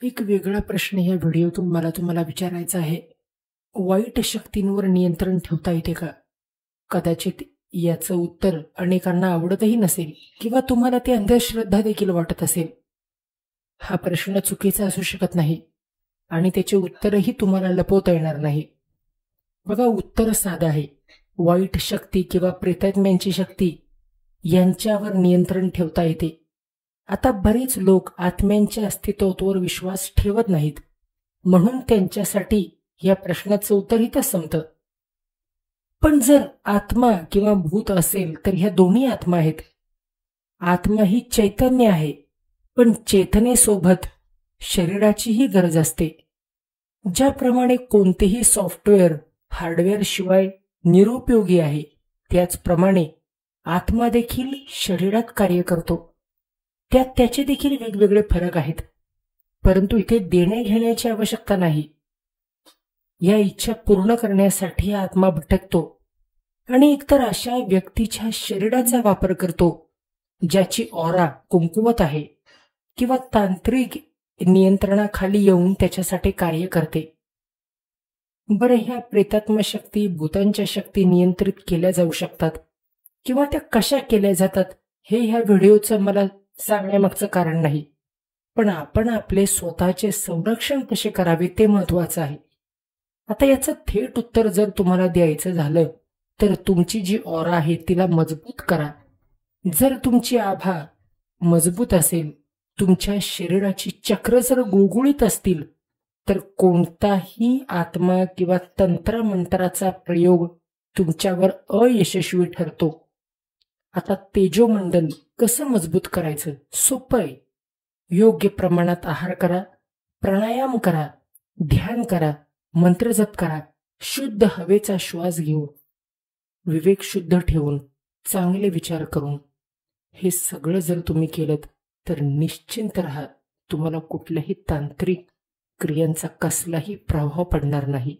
एक वेगळा प्रश्न या व्हिडिओतून मला तुम्हाला विचारायचा आहे. वाईट शक्तींवर नियंत्रण ठेवता येते का? कदाचित याचं उत्तर अनेकांना आवडतही नसेल किंवा तुम्हाला ते अंधश्रद्धा देखील वाटत असेल. हा प्रश्न चुकीचा असू शकत नाही आणि त्याचे उत्तरही तुम्हाला लपवता येणार नाही. बघा, उत्तर साधं आहे. वाईट शक्ती किंवा प्रेतात्म्यांची शक्ती यांच्यावर नियंत्रण ठेवता येते. आता बरेच लोक आत्म्यांच्या अस्तित्वावर विश्वास ठेवत नाहीत, म्हणून त्यांच्यासाठी या प्रश्नाचं उत्तर इथंच संपतं. पण जर आत्मा किंवा भूत असेल तर ह्या दोन्ही आत्मा आहेत. आत्मा ही चैतन्य आहे, पण चेतनेसोबत शरीराचीही गरज असते. ज्याप्रमाणे कोणतेही सॉफ्टवेअर हार्डवेअर शिवाय निरुपयोगी आहे, त्याचप्रमाणे आत्मा देखील शरीरात कार्य करतो. त्यात त्याचे देखील वेगवेगळे फरक आहेत, परंतु इथे देणे घेण्याची आवश्यकता नाही. या इच्छा पूर्ण करण्यासाठी आत्मा भटकतो आणि एकतर अशा व्यक्तीच्या शरीराचा वापर करतो ज्याची ऑरा कुमकुवत आहे किंवा तांत्रिक नियंत्रणाखाली येऊन त्याच्यासाठी कार्य करते. बरं, ह्या प्रेतात्म शक्ती, भूतांच्या शक्ती नियंत्रित केल्या जाऊ शकतात किंवा त्या कशा केल्या जातात हे ह्या व्हिडिओचं मला सांगण्यामागचं कारण नाही, पण आपण आपले स्वतःचे संरक्षण कसे करावे ते महत्वाचं आहे. आता याचं थेट उत्तर जर तुम्हाला द्यायचं झालं तर तुमची जी ऑरा आहे तिला मजबूत करा. जर तुमची आभा मजबूत असेल, तुमच्या शरीराची चक्र जर गुळगुळीत असतील, तर कोणताही आत्मा किंवा तंत्रमंत्राचा प्रयोग तुमच्यावर अयशस्वी ठरतो. आता तेजोमंडल कसं मजबूत करायचं? सोपं आहे. योग्य प्रमाणात आहार करा, प्राणायाम करा, ध्यान करा, मंत्रजप करा, शुद्ध हवेचा श्वास घेऊन, विवेक शुद्ध ठेवून, चांगले विचार करून हे सगळं जर तुम्ही केलं तर निश्चिंत राहा, तुम्हाला कुठल्याही तांत्रिक क्रियांचा कसलाही प्रभाव पडणार नाही.